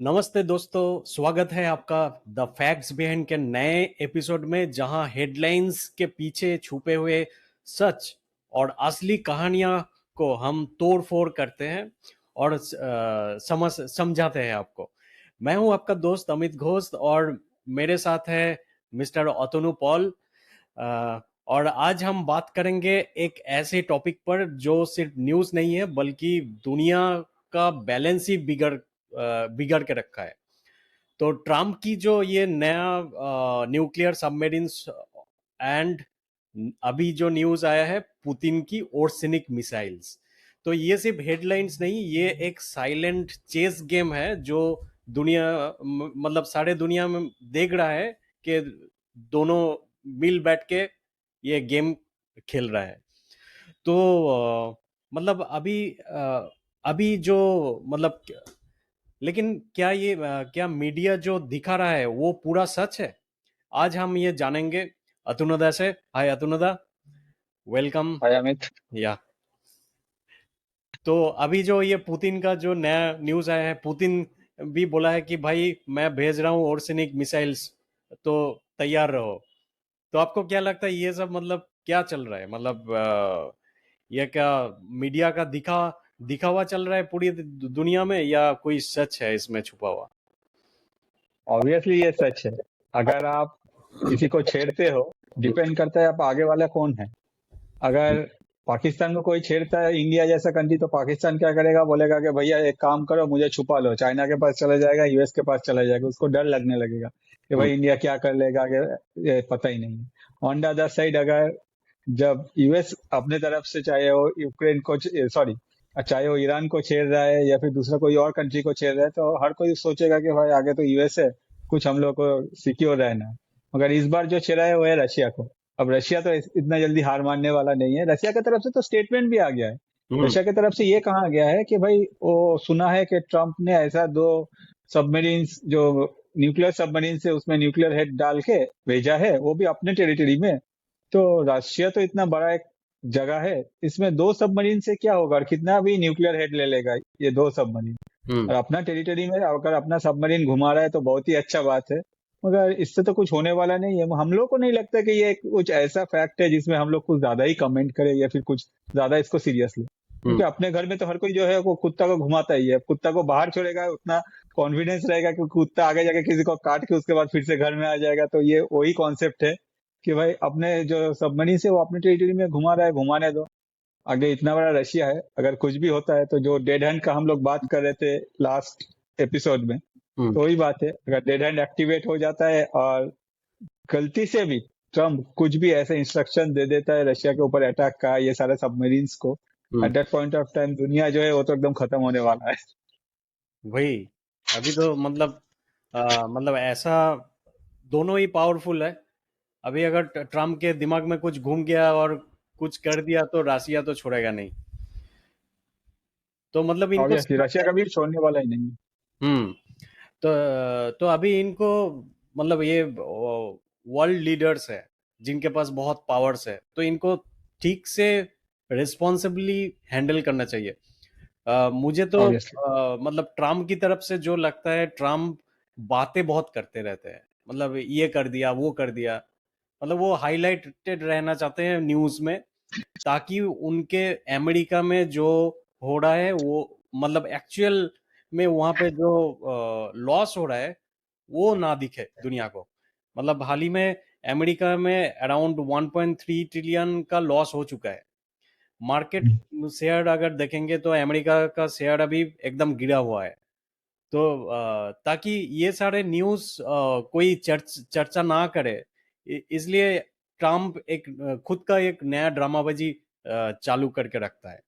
नमस्ते दोस्तों, स्वागत है आपका द फैक्ट्स बिहाइंड के नए एपिसोड में, जहां हेडलाइंस के पीछे छुपे हुए सच और असली कहानियां को हम तोड़ फोड़ करते हैं और समझाते हैं आपको। मैं हूं आपका दोस्त अमित घोष और मेरे साथ है मिस्टर अतनु पॉल। और आज हम बात करेंगे एक ऐसे टॉपिक पर जो सिर्फ न्यूज़ नहीं है, बल्कि दुनिया का बैलेंस ही बिगड़ के रखा है। तो ट्रम्प की जो ये नया न्यूक्लियर सबमरीन्स एंड अभी जो न्यूज आया है पुतिन की ओर्सनिक मिसाइल्स, तो ये सिर्फ हेडलाइंस नहीं, ये एक साइलेंट चेस गेम है जो दुनिया मतलब सारे दुनिया में देख रहा है कि दोनों मिल बैठ के ये गेम खेल रहा है। तो मतलब अभी जो मतलब, लेकिन क्या मीडिया जो दिखा रहा है वो पूरा सच है? आज हम ये जानेंगे अतुनदा से। हाय अतुनदा, वेलकम। हाय अमित। या तो अभी जो ये पुतिन का जो नया न्यूज आया है, पुतिन भी बोला है कि भाई मैं भेज रहा हूँ ओर्सनिक मिसाइल्स, तो तैयार रहो। तो आपको क्या लगता है ये सब मतलब क्या चल रहा है? मतलब ये क्या मीडिया का दिखावा चल रहा है पूरी दुनिया में, या कोई सच है इसमें छुपा हुआ? ऑब्वियसली ये सच है। अगर आप किसी को छेड़ते हो, डिपेंड करता है आप आगे वाला कौन है। अगर पाकिस्तान को कोई छेड़ता है, इंडिया जैसा कंट्री, तो पाकिस्तान क्या करेगा? बोलेगा कि भैया एक काम करो, मुझे छुपा लो। चाइना के पास चला जाएगा, यूएस के पास चला जाएगा। उसको डर लगने लगेगा कि हम्म। भाई इंडिया क्या कर लेगा, कि ये पता ही नहीं है। ऑन द अदर साइड, अगर जब यूएस अपने तरफ से, चाहे वो यूक्रेन को, सॉरी, चाहे वो ईरान को छेड़ रहा है या फिर दूसरा कोई और कंट्री को छेड़ रहा है, तो हर कोई सोचेगा कि भाई आगे तो यूएस है, कुछ हम लोग को सिक्योर रहना है। मगर इस बार जो छेड़ा है वो है रशिया को। अब रशिया तो इतना जल्दी हार मानने वाला नहीं है। रशिया की तरफ से तो स्टेटमेंट भी आ गया है। हम्म। रशिया की तरफ से ये कहा गया है कि भाई वो सुना है कि ट्रंप ने ऐसा दो सबमरीन्स, जो न्यूक्लियर सबमरीन से उसमें न्यूक्लियर हेड डाल के भेजा है, वो भी अपने टेरिटरी में। तो रशिया तो इतना बड़ा एक जगह है, इसमें दो सबमरीन से क्या होगा? और कितना भी न्यूक्लियर हेड ले लेगा ये दो सबमरीन। हम्म। और अपना टेरिटरी में अगर अपना सबमरीन घुमा रहा है तो बहुत ही अच्छा बात है। मगर इससे तो कुछ होने वाला नहीं है। हम लोग को नहीं लगता कि ये कुछ ऐसा फैक्ट है जिसमें हम लोग कुछ ज्यादा ही कमेंट करें या फिर कुछ ज्यादा इसको सीरियस ले। हम्म। क्योंकि अपने घर में तो हर कोई जो है वो कुत्ता को घुमाता ही है। कुत्ता को बाहर छोड़ेगा उतना कॉन्फिडेंस रहेगा कि कुत्ता आगे जाके किसी को काट के उसके बाद फिर से घर में आ जाएगा। तो ये वही कॉन्सेप्ट है कि भाई अपने जो सबमरीन से वो अपने टेरिटरी में घुमा रहा है, घुमाने दो। आगे इतना बड़ा रशिया है, अगर कुछ भी होता है तो जो डेड हैंड का हम लोग बात कर रहे थे लास्ट एपिसोड में, हम्म। तो वही बात है। अगर डेड हैंड एक्टिवेट हो जाता है और गलती से भी ट्रम्प कुछ भी ऐसे इंस्ट्रक्शन दे देता है रशिया के ऊपर अटैक का, ये सारे सबमरीन्स को, hmm. At that point of time दुनिया जो है वो तो एकदम खत्म होने वाला है। वही, अभी तो मतलब मतलब ऐसा दोनों ही पावरफुल है। अभी अगर ट्रम्प के दिमाग में कुछ घूम गया और कुछ कर दिया तो रसिया तो छोड़ेगा नहीं। तो मतलब इनको ऑब्वियसली समझ रशिया है। कभी छोड़ने वाला ही नहीं है। हम्म। तो अभी इनको मतलब ये वर्ल्ड लीडर्स है जिनके पास बहुत पावर्स है, तो इनको ठीक से रिस्पॉन्सिबली हैंडल करना चाहिए। मुझे तो ऑब्वियसली मतलब ट्रम्प की तरफ से जो लगता है, ट्रम्प बातें बहुत करते रहते हैं, मतलब ये कर दिया वो कर दिया, मतलब वो हाईलाइटेड रहना चाहते हैं न्यूज में, ताकि उनके अमेरिका में जो हो रहा है वो मतलब एक्चुअल में वहां पे जो लॉस हो रहा है वो ना दिखे दुनिया को। मतलब हाल ही में अमेरिका में अराउंड 1.3 ट्रिलियन का लॉस हो चुका है। मार्केट शेयर अगर देखेंगे तो अमेरिका का शेयर अभी एकदम गिरा हुआ है। तो ताकि ये सारे न्यूज़ कोई चर्चा ना करे, इसलिए ट्रम्प एक खुद का एक नया ड्रामाबाजी चालू करके रखता है।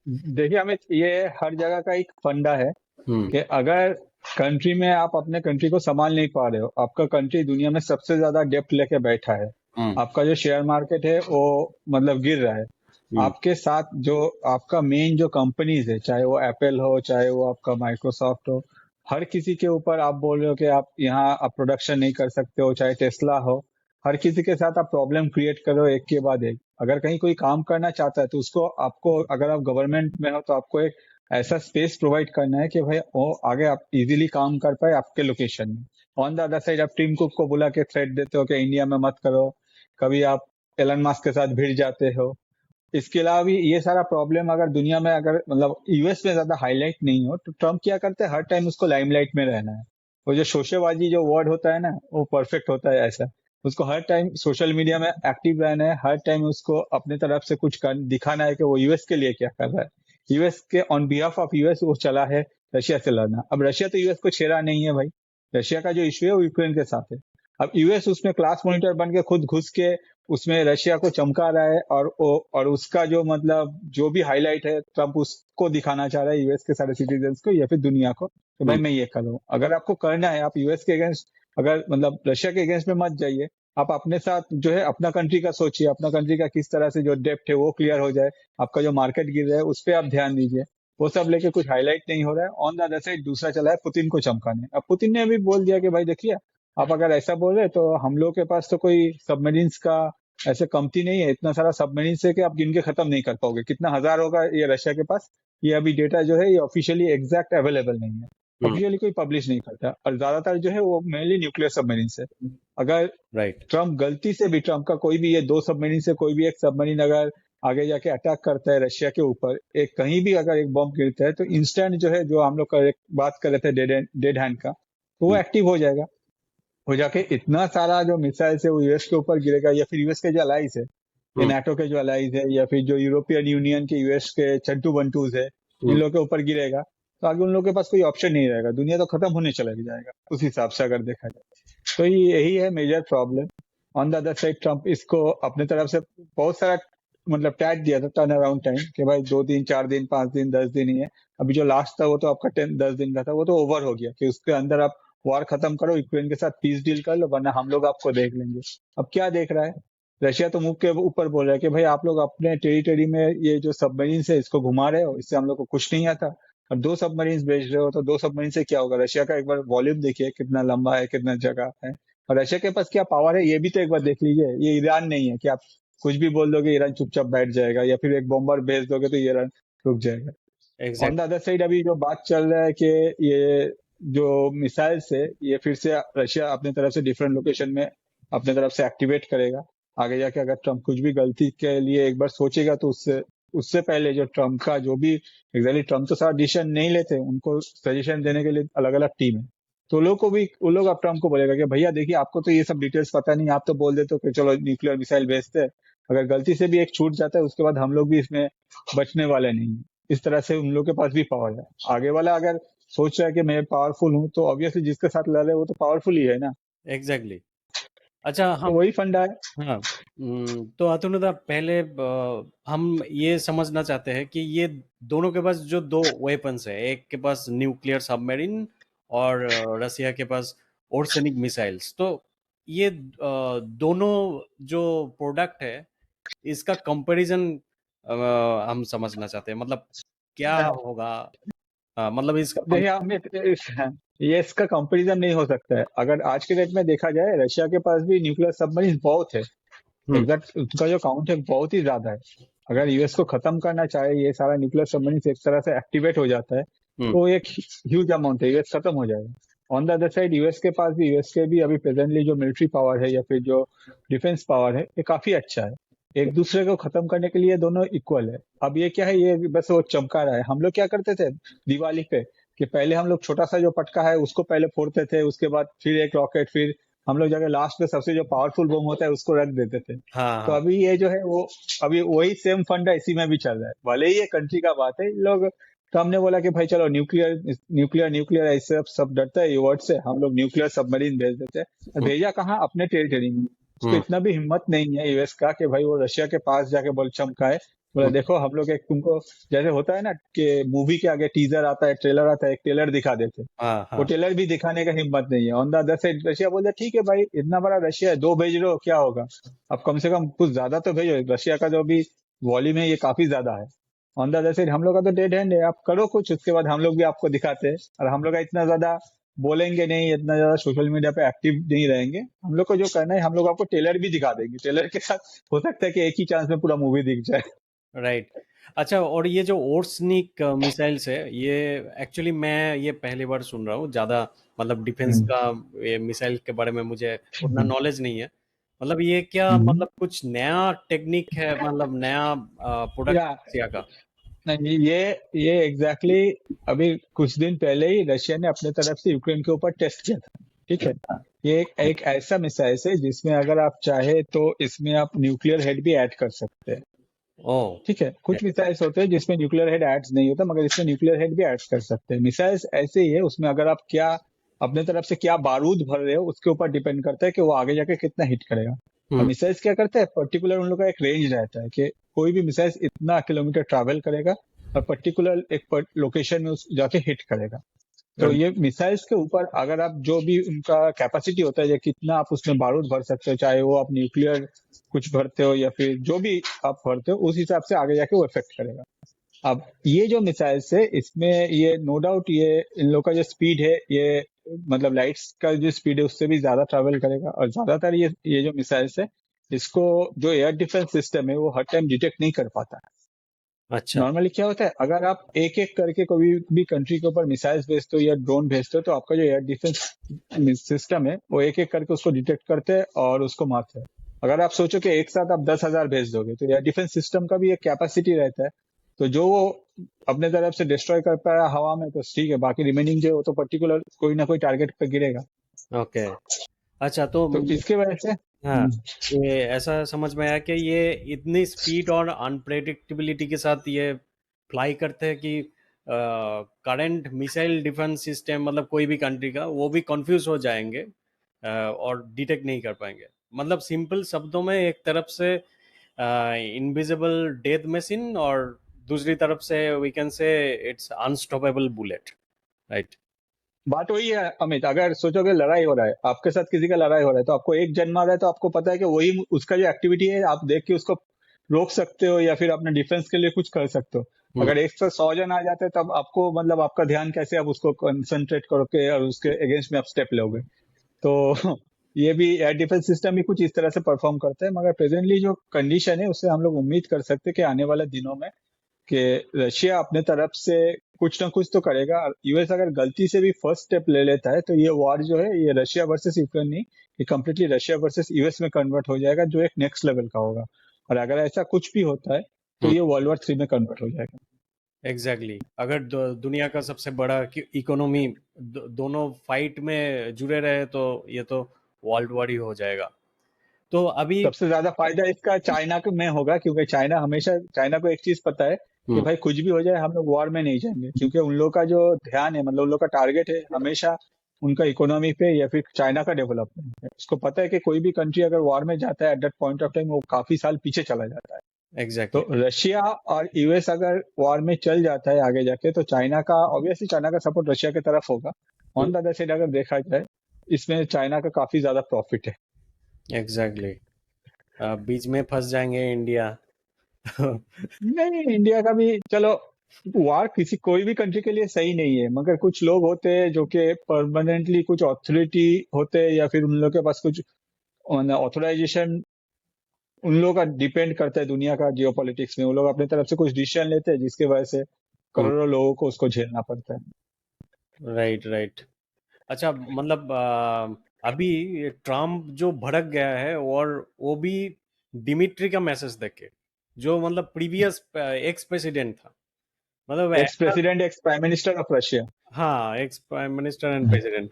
देखिए अमित, ये हर जगह का एक फंडा है हम्म। कि अगर कंट्री में आप अपने कंट्री को संभाल नहीं पा रहे हो, आपका कंट्री दुनिया में सबसे ज्यादा डेप्ट लेके बैठा है, हम्म। आपका जो शेयर मार्केट है वो मतलब गिर रहा है, हम्म। आपके साथ जो आपका मेन जो कंपनीज है, चाहे वो एप्पल हो, चाहे वो आपका माइक्रोसॉफ्ट हो, हर किसी के ऊपर आप बोल रहे हो कि आप यहाँ आप प्रोडक्शन नहीं कर सकते हो, चाहे टेस्ला हो, हर किसी के साथ आप प्रॉब्लम क्रिएट करो एक के बाद एक। अगर कहीं कोई काम करना चाहता है तो उसको, आपको, अगर आप गवर्नमेंट में हो तो आपको एक ऐसा स्पेस प्रोवाइड करना है कि भाई वो आगे आप इजीली काम कर पाए आपके लोकेशन में। ऑन द अदर साइड आप टीम कुक को बुला के थ्रेट देते हो कि इंडिया में मत करो, कभी आप एलन मस्क के साथ भिड़ जाते हो। इसके अलावा भी ये सारा प्रॉब्लम अगर दुनिया में अगर मतलब यूएस में ज्यादा हाईलाइट नहीं हो तो ट्रम्प क्या करते हैं, हर टाइम उसको लाइमलाइट में रहना है। वो जो शोशेबाजी जो वर्ड होता है ना, वो परफेक्ट होता है ऐसा। उसको हर टाइम सोशल मीडिया में एक्टिव रहना है, हर टाइम उसको अपने तरफ से कुछ दिखाना है कि वो यूएस के लिए क्या कर रहा है। यूएस के ऑन बिहाफ ऑफ यूएस वो चला है रशिया से लड़ना। अब रशिया तो यूएस को छेड़ा नहीं है भाई, रशिया का जो इश्यू है वो यूक्रेन के साथ है। अब यूएस उसमें क्लास मॉनिटर बन के खुद घुस के उसमें रशिया को चमका रहा है, और उसका जो मतलब जो भी हाईलाइट है ट्रम्प उसको दिखाना चाह रहा है यूएस के सारे सिटीजन्स को या फिर दुनिया को कि भाई मैं ये कर रहा हूँ। अगर आपको करना है आप यूएस के अगेंस्ट, अगर मतलब रशिया के अगेंस्ट में मत जाइए, आप अपने साथ जो है अपना कंट्री का सोचिए, अपना कंट्री का किस तरह से जो डेप्थ है वो क्लियर हो जाए, आपका जो मार्केट गिर रहा है उस पर आप ध्यान दीजिए। वो सब लेके कुछ हाईलाइट नहीं हो रहा है। ऑन द अदर साइड दूसरा चला है पुतिन को चमकाने। अब पुतिन ने भी बोल दिया कि भाई देखिए, आप अगर ऐसा बोल रहे तो हम लोग के पास तो कोई सबमरीन्स का ऐसे कमती नहीं है, इतना सारा सबमरीन्स है कि आप गिन के खत्म नहीं कर पाओगे, कितना हजार होगा ये रशिया के पास। ये अभी डेटा जो है ये ऑफिशियली एग्जैक्ट अवेलेबल नहीं है, ऑफिशियली कोई पब्लिश नहीं करता, और ज्यादातर जो है वो मेनली न्यूक्लियर सबमरीन्स है। अगर राइट। ट्रम्प गलती से भी, ट्रम्प का कोई भी ये दो सबमरीन से कोई भी एक सबमरीन अगर आगे जाके अटैक करता है रशिया के ऊपर, एक कहीं भी अगर एक बॉम्ब गिरता है तो इंस्टेंट जो है, जो हम लोग बात कर रहे थे डेड हैंड का, तो वो एक्टिव हो जाएगा। हो जाके इतना सारा जो मिसाइल है वो यूएस के ऊपर गिरेगा, या फिर यूएस के जो अलाइज है, ये नाटो के जो अलाइज है, या फिर जो यूरोपियन यूनियन के यूएस के चंटू बंटूज है, इन लोगों के ऊपर गिरेगा, तो आगे उन लोगों के पास कोई ऑप्शन नहीं रहेगा, दुनिया तो खत्म होने चला जाएगा उस हिसाब से अगर देखा जाए। तो यही है major problem. On the other side Trump इसको अपने तरफ से बहुत सारा मतलब टैग दिया था टर्न अराउंड टाइम कि भाई 2 दिन 4 दिन 5 दिन 10 दिन ही है। अभी जो लास्ट था वो तो आपका 10 10 दिन का था, वो तो ओवर हो गया कि उसके अंदर आप वॉर खत्म करो, यूक्रेन के साथ पीस डील कर लो, वरना हम लोग आपको देख लेंगे। अब क्या देख रहा है रशिया, तो मुंह के ऊपर बोल रहा है कि भाई आप लोग अपने टेरिटरी में ये जो सबमरीन है इसको घुमा रहे हो, इससे हम लोग को कुछ नहीं आता, और 2 सबमरीन भेज रहे हो तो 2 सबमरीन से क्या होगा। रशिया का एक बार वॉल्यूम देखिए कितना लंबा है, कितना जगह है, और रशिया के पास क्या पावर है ये भी तो एक बार देख लीजिए। ये ईरान नहीं है कि आप कुछ भी बोल दोगे ईरान चुपचाप बैठ जाएगा, या फिर एक बॉम्बर भेज दोगे तो ईरान रुक जाएगा। On the exact. Other side अभी जो बात चल रहा है कि ये जो मिसाइल्स है ये फिर से रशिया अपने तरफ से डिफरेंट लोकेशन में अपने तरफ से एक्टिवेट करेगा। आगे जाके अगर ट्रम्प कुछ भी गलती के लिए एक बार सोचेगा तो उससे उससे पहले जो ट्रम्प का जो भी एग्जैक्टली, ट्रम्प तो सारा डिसीजन नहीं लेते, उनको सजेशन देने के लिए अलग अलग टीम है। तो लोग को भी, वो लोग अब ट्रम्प को बोलेगा कि भैया देखिए आपको तो ये सब डिटेल्स पता नहीं, आप तो बोल देते हो कि चलो न्यूक्लियर मिसाइल भेजते हैं, अगर गलती से भी एक छूट जाता है उसके बाद हम लोग भी इसमें बचने वाले नहीं है। इस तरह से उन लोग के पास भी पावर है। आगे वाला अगर सोच रहा है कि मैं पावरफुल हूँ तो ऑब्वियसली जिसके साथ लड़ रहे वो तो पावरफुल ही है ना। एग्जैक्टली। अच्छा, तो हम वही फंडा है। हाँ। तो अतुलदा, पहले हम ये समझना चाहते हैं कि ये दोनों के पास जो दो वेपन्स है, एक के पास न्यूक्लियर सबमरीन और रसिया के पास ओर्सेनिक मिसाइल्स, तो ये दोनों जो प्रोडक्ट है इसका कंपैरिजन हम समझना चाहते हैं, मतलब क्या होगा, मतलब इसका देखिए हम ये इसका कंपैरिजन नहीं हो सकता है। अगर आज के डेट में देखा जाए रशिया के पास भी न्यूक्लियर सबमरीन बहुत है, हम्म। एग्जैक्ट उनका जो काउंट है बहुत ही ज्यादा है। अगर यूएस को खत्म करना चाहे ये सारा न्यूक्लियर सबमरीन एक तरह से एक्टिवेट हो जाता है हम्म। तो एक ह्यूज अमाउंट है, यूएस खत्म हो जाएगा। On the other side US के पास भी, यूएस के भी अभी प्रेजेंटली जो मिलिट्री पावर है या फिर जो डिफेंस पावर है ये काफी अच्छा है। एक दूसरे को खत्म करने के लिए दोनों इक्वल है। अब ये क्या है, ये बस वो चमका रहा है। हम लोग क्या करते थे दिवाली पे कि पहले हम लोग छोटा सा जो पटका है उसको पहले फोड़ते थे, उसके बाद फिर एक रॉकेट, फिर हम लोग जाके लास्ट में सबसे जो पावरफुल बम होता है उसको रख देते थे। हाँ, तो हाँ। अभी ये जो है वो अभी वही सेम फंडा इसी में भी चल रहा है। भले ही ये कंट्री का बात है, इन लोग तो हमने बोला कि भाई चलो न्यूक्लियर न्यूक्लियर न्यूक्लियर ऐसे सब डरता है ये वर्ड से, हम लोग न्यूक्लियर सबमरीन भेज देते हैं। और हम्म। भेजा कहाँ, अपने टेरिटरी में। उसको हम्म। इतना भी हिम्मत नहीं है यूएस का कि भाई वो रशिया के पास जाके बोल चमकाए, बोला हम्म। देखो हम लोग एक तुमको, जैसे होता है ना कि मूवी के आगे टीजर आता है, ट्रेलर आता है, एक ट्रेलर दिखा देते, हाँ, वो हाँ। टेलर भी दिखाने का हिम्मत नहीं है। On the other side Russia बोलता ठीक है भाई इतना बड़ा रशिया है, 2 भेज रहे हो क्या होगा, अब कम से कम कुछ ज्यादा तो भेजो, रशिया का जो भी वॉल्यूम है ये काफी ज्यादा है। ऑन द अदर साइड हम लोग का तो डेड हैंड है, आप करो कुछ, उसके बाद हम लोग भी आपको दिखाते हैं। और हम लोग का इतना ज्यादा बोलेंगे नहीं, इतना ज्यादा सोशल मीडिया पे एक्टिव नहीं रहेंगे। हम लोग को जो करना है हम लोग आपको टेलर भी दिखा देंगे, टेलर के साथ हो सकता है कि एक ही चांस में पूरा मूवी दिख जाए। राइट। अच्छा, और ये जो ओर्सनिक मिसाइल्स है, ये एक्चुअली मैं ये पहली बार सुन रहा हूँ ज़्यादा। मतलब डिफेंस हम्म, का ये मिसाइल के बारे में मुझे उतना हम्म, नॉलेज नहीं है। मतलब ये क्या, हम्म। मतलब कुछ नया टेक्निक है, मतलब नया प्रोडक्ट या रशिया का? नहीं, ये एग्जैक्टली अभी कुछ दिन पहले ही रशिया ने अपने तरफ से यूक्रेन के ऊपर टेस्ट किया था। ठीक है, ये एक ऐसा मिसाइल है जिसमें अगर आप चाहे तो इसमें आप न्यूक्लियर हेड भी ऐड कर सकते हैं। ओह। ठीक है, कुछ मिसाइल्स होते हैं जिसमें न्यूक्लियर हेड ऐड नहीं होता, मगर इसमें न्यूक्लियर हेड भी ऐड कर सकते हैं। मिसाइल्स ऐसे ही है, उसमें अगर आप क्या अपने तरफ से क्या बारूद भर रहे हो उसके ऊपर डिपेंड करता है कि वो आगे जाके कितना हिट करेगा। और हम्म। मिसाइल्स क्या करते हैं, पर्टिकुलर उन लोग का एक रेंज रहता है कि कोई भी मिसाइल इतना किलोमीटर ट्रैवल करेगा और पर्टिकुलर एक लोकेशन में उस जाके हिट करेगा। तो ये मिसाइल्स के ऊपर अगर आप जो भी उनका कैपेसिटी होता है या कितना आप उसमें बारूद भर सकते हो, चाहे वो आप न्यूक्लियर कुछ भरते हो या फिर जो भी आप भरते हो, उस हिसाब से आगे जाके वो इफेक्ट करेगा। अब ये जो मिसाइल्स है इसमें ये नो डाउट ये इन लोग का जो स्पीड है ये मतलब लाइट्स का जो स्पीड है उससे भी ज्यादा ट्रैवल करेगा। और ज्यादातर ये जो मिसाइल्स है इसको जो एयर डिफेंस सिस्टम है वो हर टाइम डिटेक्ट नहीं कर पाता है। अच्छा। नॉर्मली क्या होता है, अगर आप एक एक करके कोई भी कंट्री के ऊपर मिसाइल्स भेजते हो या ड्रोन भेजते हो तो आपका जो एयर डिफेंस सिस्टम है वो एक एक करके उसको डिटेक्ट करते हैं और उसको मारते हैं। अगर आप सोचो कि एक साथ आप 10,000 भेज दोगे तो एयर डिफेंस सिस्टम का भी एक कैपेसिटी रहता है। तो जो वो अपने तरफ से डिस्ट्रॉय कर पाया हवा में तो ठीक है, बाकी रिमेनिंग जो है वो तो पर्टिकुलर कोई ना कोई टारगेट पे गिरेगा। ओके। अच्छा, तो तो इसके वजह से हाँ, ये ऐसा समझ में आया कि ये इतनी स्पीड और अनप्रेडिक्टेबिलिटी के साथ ये फ्लाई करते हैं कि करंट मिसाइल डिफेंस सिस्टम, मतलब कोई भी कंट्री का, वो भी कंफ्यूज हो जाएंगे और डिटेक्ट नहीं कर पाएंगे। मतलब सिंपल शब्दों में, एक तरफ से इनविजिबल डेथ मशीन, और दूसरी तरफ से we can say it's unstoppable bullet, right? बात वही है अमित, अगर सोचोगे लड़ाई हो रहा है आपके साथ, किसी का लड़ाई हो रहा है तो आपको एक जन मार रहा है तो आपको पता है कि वही उसका जो एक्टिविटी है आप देख के उसको रोक सकते हो या फिर अपने डिफेंस के लिए कुछ कर सकते हो। हम्म। अगर एक साथ 100 जन आ जाते हैं तब आपको मतलब आपका ध्यान कैसे आप उसको कंसंट्रेट करोगे और उसके अगेंस्ट में आप स्टेप लोगे। तो ये भी एयर डिफेंस सिस्टम भी कुछ इस तरह से परफॉर्म करता है, मगर प्रेजेंटली जो कंडीशन है उससे हम लोग उम्मीद कर सकते हैं कि आने वाले दिनों में कि रशिया अपने तरफ से कुछ ना कुछ तो करेगा। यूएस अगर गलती से भी फर्स्ट स्टेप ले लेता है तो ये वॉर जो है ये रशिया वर्सेस यूक्रेन नहीं, ये कम्प्लीटली रशिया वर्सेस यूएस में कन्वर्ट हो जाएगा, जो एक नेक्स्ट लेवल का होगा। और अगर ऐसा कुछ भी होता है तो हम्म। ये वर्ल्ड वॉर 3 में कन्वर्ट हो जाएगा। Exactly exactly. अगर दुनिया का सबसे बड़ा इकोनॉमी दोनों फाइट में जुड़े रहे तो ये तो वर्ल्ड वॉर ही हो जाएगा। तो अभी। सबसे ज्यादा फायदा इसका में होगा, क्योंकि चाइना को एक चीज पता है कि हम्म। भाई कुछ भी हो जाए हम लोग वॉर में नहीं जाएंगे, क्योंकि उन लोग का जो ध्यान है मतलब उन लोग का टारगेट है हमेशा उनका इकोनॉमी पे या फिर चाइना का डेवलपमेंट है। उसको पता है कि कोई भी कंट्री अगर वॉर में जाता है eight that point of time वो काफी साल पीछे चला जाता है। एग्जैक्टली तो exactly. रशिया और यूएस अगर वॉर में चल जाता है आगे जाके तो चाइना का ऑब्वियसली चाइना का सपोर्ट रशिया की तरफ होगा। ऑन द अदर साइड अगर देखा जाए इसमें चाइना का काफी ज्यादा प्रॉफिट है। Exactly exactly. बीच में फंस जाएंगे इंडिया। नहीं, इंडिया का भी चलो, वार किसी कोई भी कंट्री के लिए सही नहीं है, मगर कुछ लोग होते हैं जो कि परमानेंटली कुछ अथॉरिटी होते हैं या फिर उन लोग के पास कुछ ऑथराइजेशन, उन लोगों का डिपेंड करता है दुनिया का जियो पॉलिटिक्स में। वो लोग अपनी तरफ से कुछ डिसीजन लेते हैं जिसके वजह से करोड़ों लोगों को उसको झेलना पड़ता है। Right, right. अच्छा, मतलब अभी ट्रम्प जो भड़क गया है, और वो भी डिमिट्री का मैसेज देख के, जो मतलब प्रीवियस एक्स प्रेसिडेंट था, मतलब ex president, ex prime minister of Russia. हाँ, ex prime minister and president.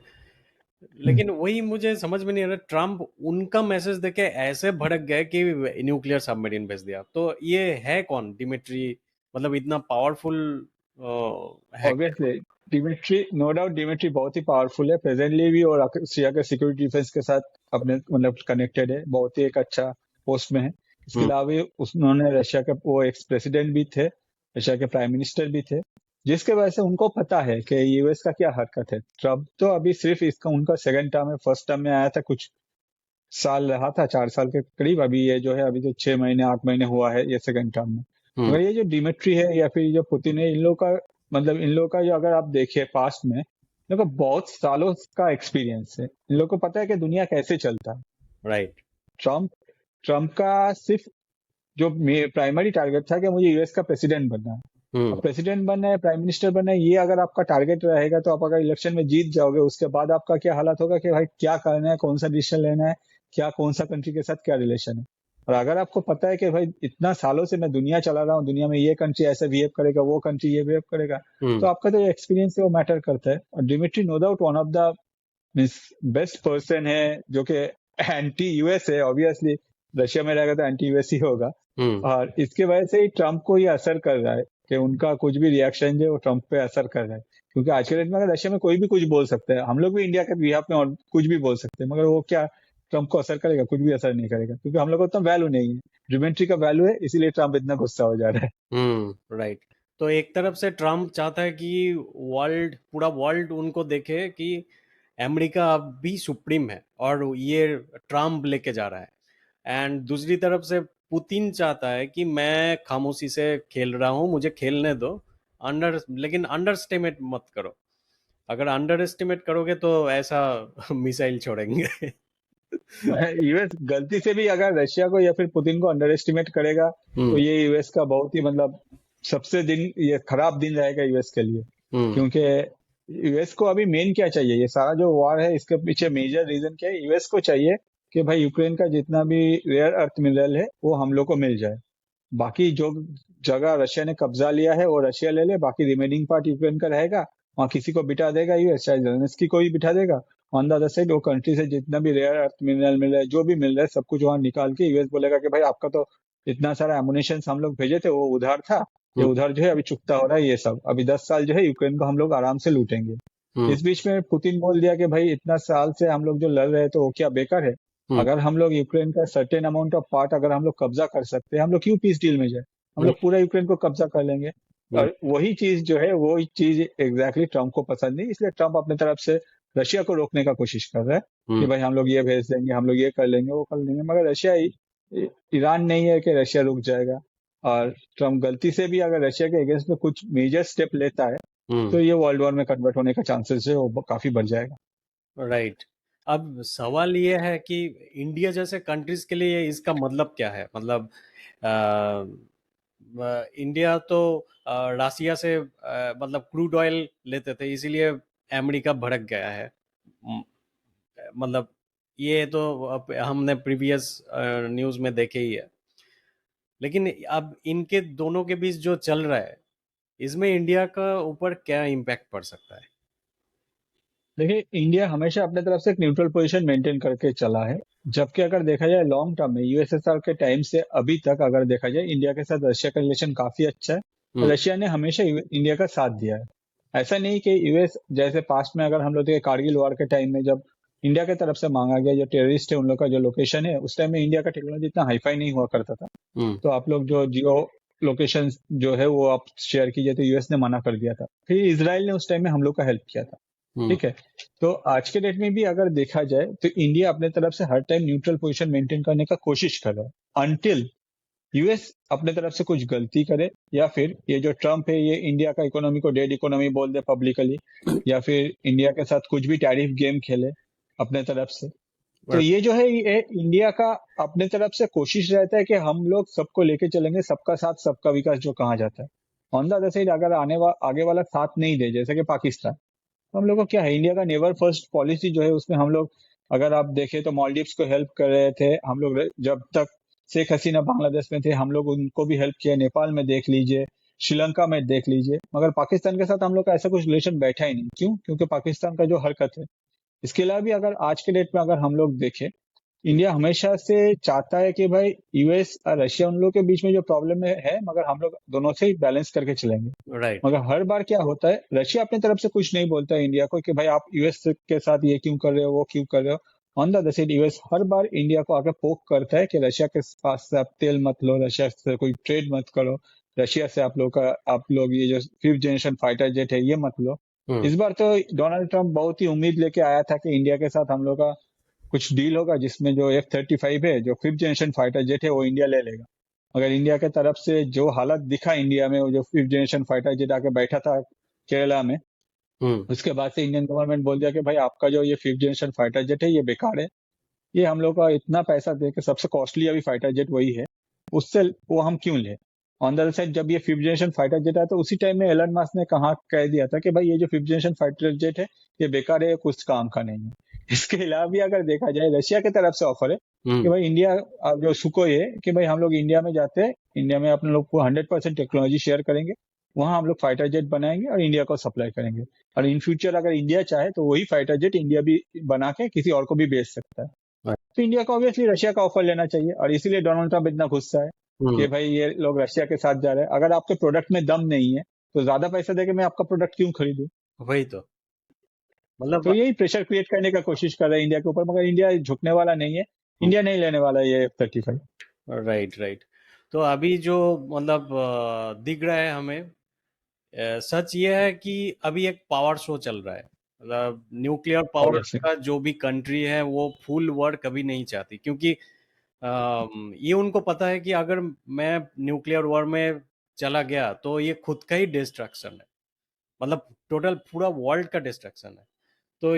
लेकिन वही मुझे समझ में नहीं आ रहा, ट्रम्प उनका मैसेज देके ऐसे भड़क गए कि न्यूक्लियर सबमरीन भेज दिया। तो ये है कौन डिमिट्री? मतलब इतना पावरफुल है क्या? Obviously Dmitry, no doubt Dmitry बहुत ही पावरफुल है प्रेजेंटली भी, और रशिया के सिक्योरिटी डिफेंस के साथ अपने मतलब कनेक्टेड है, बहुत ही एक अच्छा पोस्ट में है। इसके हम्म। अलावा भी उन्होंने रशिया के वो एक्स प्रेसिडेंट भी थे, रशिया के प्राइम मिनिस्टर भी थे, जिसके वजह से उनको पता है कि यूएस का क्या हरकत है। ट्रम्प तो अभी सिर्फ इसका उनका सेकंड टर्म है, फर्स्ट टर्म में आया था कुछ साल रहा था, 4 साल के करीब। अभी ये जो है अभी जो 6 महीने 8 महीने हुआ है ये सेकंड टर्म में। हम्म। मगर ये जो डिमिट्री है या फिर जो पुतिन है, इन लोग का मतलब इन लोग का जो अगर आप देखिए पास्ट में, इन लोग का बहुत सालों का एक्सपीरियंस है, इन लोग को पता है कि दुनिया कैसे चलता है। राइट। ट्रम्प ट्रम्प का सिर्फ जो प्राइमरी टारगेट था कि मुझे यूएस का प्रेसिडेंट बनना है। अब प्रेसिडेंट बनना है, प्राइम मिनिस्टर बनना है, ये अगर आपका टारगेट रहेगा तो आप अगर इलेक्शन में जीत जाओगे, उसके बाद आपका क्या हालत होगा कि भाई क्या करना है, कौन सा डिसीजन लेना है, क्या कौन सा कंट्री के साथ क्या रिलेशन है। और अगर आपको पता है कि भाई इतना सालों से मैं दुनिया चला रहा हूँ, दुनिया में ये कंट्री ऐसे बिहेव करेगा, वो कंट्री ये बिहेव करेगा, तो आपका जो एक्सपीरियंस है वो मैटर करता है। और Dmitry no doubt one of the means best person है जो कि एंटी यूएस है। ऑब्वियसली रशिया में रहेगा तो एंटी यूएस ही होगा। और इसके वजह से ही ट्रम्प को ये असर कर रहा है कि उनका कुछ भी रिएक्शन जो है वो ट्रम्प पे असर कर रहा है। क्योंकि आज के डेट में अगर रशिया में कोई भी कुछ बोल सकता है, हम लोग भी इंडिया के बिहाफ में और कुछ भी बोल सकते हैं, मगर वो क्या ट्रम्प को असर करेगा? कुछ भी असर नहीं करेगा, क्योंकि हम लोग को उतना वैल्यू नहीं है। डिमिट्री का वैल्यू है, इसीलिए ट्रम्प इतना गुस्सा हो जा रहा है। राइट। तो एक तरफ से ट्रम्प चाहता है कि पूरा वर्ल्ड उनको देखे कि अमेरिका अब भी सुप्रीम है और ये ट्रम्प लेके जा रहा है। एंड दूसरी तरफ से पुतिन चाहता है कि मैं खामोशी से खेल रहा हूँ, मुझे खेलने दो, लेकिन अंडर एस्टिमेट मत करो। अगर अंडर एस्टिमेट करोगे तो ऐसा मिसाइल छोड़ेंगे। यूएस गलती से भी अगर रशिया को या फिर पुतिन को अंडर एस्टिमेट करेगा तो ये यूएस का बहुत ही मतलब सबसे ये खराब दिन रहेगा यूएस के लिए। क्योंकि यूएस को अभी मेन क्या चाहिए, ये सारा जो वॉर है इसके पीछे मेजर रीजन क्या है? यूएस को चाहिए कि भाई यूक्रेन का जितना भी रेयर अर्थ मिनरल है वो हम लोग को मिल जाए। बाकी जो जगह रशिया ने कब्जा लिया है वो रशिया ले ले, बाकी रिमेनिंग पार्ट यूक्रेन का रहेगा, वहां किसी को बिठा देगा यूएस, चाहे जेलेंस्की को ही बिठा देगा। ऑन द अदर साइड वो कंट्री से जितना भी रेयर अर्थ मिनरल मिल रहा है, जो भी मिल रहा है, सब कुछ वहां निकाल के यूएस बोलेगा कि भाई आपका तो इतना सारा एमुनेशन हम लोग भेजे थे वो उधार था, ये उधार जो है अभी चुकता हो रहा है, ये सब अभी 10 साल जो है यूक्रेन को हम लोग आराम से लूटेंगे। इस बीच में पुतिन बोल दिया कि भाई इतना साल से हम लोग जो लड़ रहे हैं तो वो क्या बेकार है? अगर हम लोग यूक्रेन का सर्टेन अमाउंट ऑफ पार्ट अगर हम लोग कब्जा कर सकते हैं, हम लोग क्यों पीस डील में जाए? हम लोग पूरा यूक्रेन को कब्जा कर लेंगे। और वही चीज जो है वो चीज एग्जैक्टली ट्रम्प को पसंद नहीं, इसलिए ट्रम्प अपने तरफ से रशिया को रोकने का कोशिश कर रहा है कि भाई हम लोग ये भेज देंगे, हम लोग ये कर लेंगे, वो कर लेंगे। मगर रशिया ईरान नहीं है कि रशिया रुक जाएगा। और ट्रम्प गलती से भी अगर रशिया के अगेंस्ट में कुछ मेजर स्टेप लेता है तो ये वर्ल्ड वॉर में कन्वर्ट होने का चांसेस है वो काफी बढ़ जाएगा। राइट। अब सवाल ये है कि इंडिया जैसे कंट्रीज के लिए इसका मतलब क्या है? मतलब इंडिया तो रसिया से मतलब क्रूड ऑयल लेते थे, इसीलिए अमेरिका भड़क गया है। मतलब ये तो हमने प्रीवियस न्यूज़ में देखे ही है। लेकिन अब इनके दोनों के बीच जो चल रहा है, इसमें इंडिया का ऊपर क्या इम्पैक्ट पड़ सकता है? देखिए, इंडिया हमेशा अपने तरफ से एक न्यूट्रल पोजीशन मेंटेन करके चला है। जबकि अगर देखा जाए लॉन्ग टर्म में यूएसएसआर के टाइम से अभी तक अगर देखा जाए, इंडिया के साथ रशिया का रिलेशन काफी अच्छा है। रशिया ने हमेशा इंडिया का साथ दिया है। ऐसा नहीं कि यूएस जैसे पास्ट में अगर हम लोग देखें कारगिल वॉर के टाइम में जब इंडिया की तरफ से मांगा गया जो टेररिस्ट है उन लोग का जो लोकेशन है, उस टाइम में इंडिया का टेक्नोलॉजी इतना हाईफाई नहीं हुआ करता था। तो आप लोग जो जियो लोकेशन जो है वो आप शेयर कीजिए, तो यूएस ने मना कर दिया था। फिर इसराइल ने उस टाइम में हम लोग का हेल्प किया था। ठीक है। तो आज के डेट में भी अगर देखा जाए तो इंडिया अपने तरफ से हर टाइम न्यूट्रल पोजीशन मेंटेन करने का कोशिश कर रहा है अनटिल यूएस अपने तरफ से कुछ गलती करे, या फिर ये जो ट्रम्प है ये इंडिया का इकोनॉमी को डेड इकोनॉमी बोल दे पब्लिकली, या फिर इंडिया के साथ कुछ भी टैरिफ गेम खेले अपने तरफ से। तो ये जो है ये इंडिया का अपने तरफ से कोशिश रहता है कि हम लोग सबको लेके चलेंगे, सबका साथ सबका विकास जो कहा जाता है। ऑन द अदर साइड अगर आगे वाला साथ नहीं दे, जैसे कि पाकिस्तान, तो हम लोग को क्या है, इंडिया का नेवर फर्स्ट पॉलिसी जो है उसमें हम लोग अगर आप देखें तो मालदीव्स को हेल्प कर रहे थे हम लोग। जब तक शेख हसीना बांग्लादेश में थे हम लोग उनको भी हेल्प किया, नेपाल में देख लीजिए, श्रीलंका में देख लीजिए। मगर पाकिस्तान के साथ हम लोग का ऐसा कुछ रिलेशन बैठा ही नहीं। क्यों? क्योंकि पाकिस्तान का जो हरकत है। इसके अलावा भी अगर आज के डेट में अगर हम लोग देखें, इंडिया हमेशा से चाहता है कि भाई यूएस और रशिया उन लोग के बीच में जो प्रॉब्लम है, मगर हम लोग दोनों से ही बैलेंस करके चलेंगे। राइट। मगर हर बार क्या होता है, रशिया अपनी तरफ से कुछ नहीं बोलता है इंडिया को कि भाई आप यूएस के साथ ये क्यों कर रहे हो, वो क्यों कर रहे हो। On the other side US her bar India को आके पोक करता है कि रशिया के पास से आप तेल मत लो, रशिया से कोई ट्रेड मत करो, रशिया से आप लोग ये जो 5th जनरेशन फाइटर जेट है ये मत लो। इस बार तो डोनाल्ड ट्रंप बहुत ही उम्मीद लेके आया था कि इंडिया के साथ हम लोग का कुछ डील होगा जिसमें जो F-35 है, जो 5th जनरेशन फाइटर जेट है, वो इंडिया ले लेगा। मगर इंडिया के तरफ से जो हालत दिखा इंडिया में, वो जो 5th जनरेशन फाइटर जेट आके बैठा था केरला में, उसके बाद से इंडियन गवर्नमेंट बोल दिया कि भाई आपका जो ये 5th जनरेशन फाइटर जेट है ये बेकार है। ये हम लोग का इतना पैसा दे के सबसे कॉस्टली अभी फाइटर जेट वही है, उससे वो हम क्यों लें? ऑन द अदर साइड जब ये फिफ्थ जनरेशन फाइटर जेट आया तो उसी टाइम में एलन मस्क ने कह दिया था कि भाई ये जो फिफ्थ जनरेशन फाइटर जेट है ये बेकार है, कुछ काम का नहीं है। इसके अलावा भी अगर देखा जाए रशिया की तरफ से ऑफर है कि भाई इंडिया जो सुकोई है कि भाई हम लोग इंडिया में जाते हैं, इंडिया में अपने लोग को 100% टेक्नोलॉजी शेयर करेंगे, वहां हम लोग फाइटर जेट बनाएंगे और इंडिया को सप्लाई करेंगे। और इन फ्यूचर अगर इंडिया चाहे तो वही फाइटर जेट इंडिया भी बना के किसी और को भी बेच सकता है। तो इंडिया को ऑब्वियसली रशिया का ऑफर लेना चाहिए और इसीलिए डोनाल्ड ट्रंप इतना गुस्सा है कि भाई ये लोग रशिया के साथ जा रहे हैं। अगर आपके प्रोडक्ट में दम नहीं है तो ज्यादा पैसा देके मैं आपका प्रोडक्ट क्यों खरीदूं? वही तो मतलब तो यही प्रेशर क्रिएट करने का कोशिश कर रहा है इंडिया के ऊपर, मगर इंडिया झुकने वाला नहीं है। इंडिया नहीं लेने वाला है ये F-35। Right right. तो अभी जो मतलब दिख रहा है हमें, सच ये है कि अभी एक पावर शो चल रहा है। मतलब न्यूक्लियर पावर ऑब्वियसली का जो भी कंट्री है वो फुल वर्ड कभी नहीं चाहती, क्योंकि ये उनको पता है कि अगर मैं न्यूक्लियर वॉर में चला गया तो ये खुद का ही डिस्ट्रक्शन है, मतलब टोटल पूरा वर्ल्ड का डिस्ट्रक्शन है। तो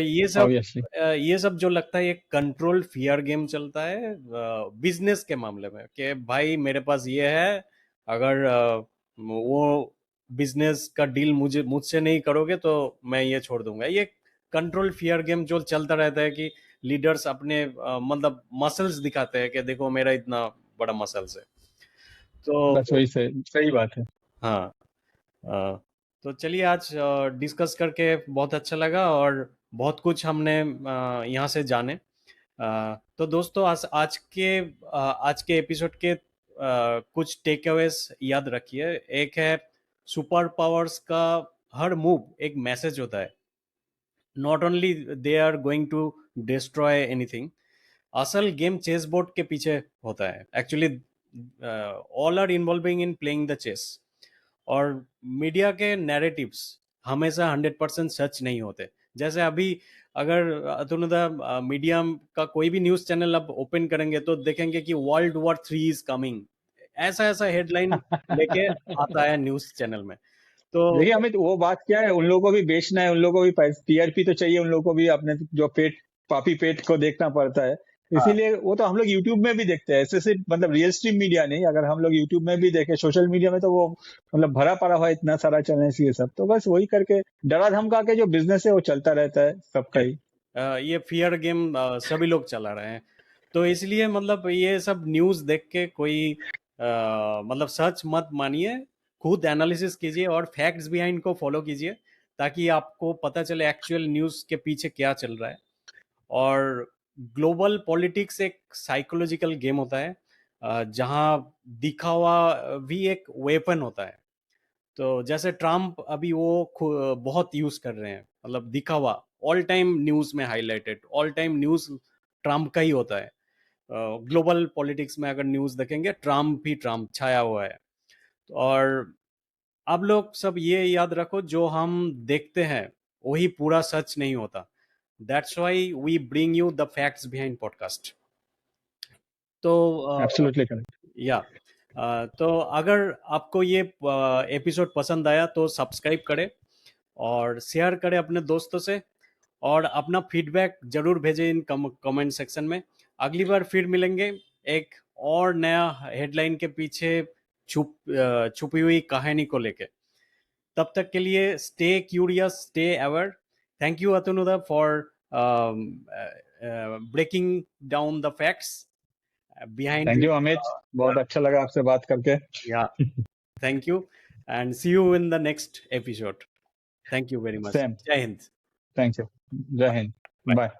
ऑब्वियसली ये सब जो लगता है, ये कंट्रोल फियर गेम चलता है बिजनेस के मामले में, कि भाई मेरे पास ये है, अगर वो बिजनेस का डील मुझसे नहीं करोगे तो मैं ये छोड़ दूंगा। ये कंट्रोल फियर गेम जो चलता रहता है कि लीडर्स अपने मतलब मसल्स दिखाते हैं कि देखो मेरा इतना बड़ा मसल्स है। बस तो वही सही बात है। हाँ, अ, तो चलिए आज डिस्कस करके बहुत अच्छा लगा और बहुत कुछ हमने यहाँ से जाने। तो दोस्तों आज के एपिसोड के कुछ टेक अवेज याद रखिए। एक है, सुपर पावर्स का हर मूव एक मैसेज होता है। Not only they are going to destroy anything, असल गेम चेस बोर्ड के पीछे होता है actually. All are involving in playing the chess. और मीडिया के नैरेटिव्स हमेशा 100% सच नहीं होते। जैसे अभी अगर अतुलदा मीडिया का कोई भी न्यूज चैनल अब ओपन करेंगे तो देखेंगे कि वर्ल्ड वॉर 3 इज कमिंग, ऐसा ऐसा हेडलाइन लेके आता है न्यूज चैनल में। तो देखिए अमित, वो बात क्या है, उन लोगों को भी बेचना है, उन लोगों को भी टीआरपी तो चाहिए, उन लोगों को भी अपने जो पापी पेट को देखना पड़ता है। हाँ, इसीलिए वो तो हम लोग यूट्यूब में भी देखते हैं, ऐसे सिर्फ मतलब रियल स्ट्रीम मीडिया नहीं, अगर हम लोग यूट्यूब में भी देखें, सोशल मीडिया में तो वो मतलब भरा पड़ा हुआ है, इतना सारा चैनल ये सब, तो बस वही करके डरा धमका के जो बिजनेस है वो चलता रहता है सबका ही। ये फियर गेम सभी लोग चला रहे हैं। तो इसलिए मतलब ये सब न्यूज़ देख के कोई मतलब सच मत मानिए, खुद एनालिसिस कीजिए और फैक्ट्स बिहाइंड को फॉलो कीजिए, ताकि आपको पता चले एक्चुअल न्यूज़ के पीछे क्या चल रहा है। और ग्लोबल पॉलिटिक्स एक साइकोलॉजिकल गेम होता है, जहाँ दिखावा भी एक वेपन होता है। तो जैसे ट्रम्प अभी वो बहुत यूज कर रहे हैं, मतलब दिखावा ऑल टाइम न्यूज में highlighted, all time news Trump का ही होता है। ग्लोबल पॉलिटिक्स में अगर न्यूज देखेंगे, ट्रम्प ही ट्रम्प छाया हुआ है। और अब लोग सब ये याद रखो, जो हम देखते हैं वही पूरा सच नहीं होता। That's why we bring you the facts behind podcast. तो एब्सोल्युटली करेक्ट। या तो अगर आपको ये एपिसोड पसंद आया तो सब्सक्राइब करें और शेयर करें अपने दोस्तों से, और अपना फीडबैक जरूर भेजें इन कमेंट सेक्शन में। अगली बार फिर मिलेंगे एक और नया हेडलाइन के पीछे छुपी हुई कहानी को लेके। तब तक के लिए stay curious, stay aware. Thank you Atanuda for breaking down the facts behind thank this you Amit, बहुत अच्छा लगा आपसे बात करके। yeah, thank you, and see you in the next episode. Thank you very much. Same, Jai Hind. Thank you, जय Hind, Bye. Bye.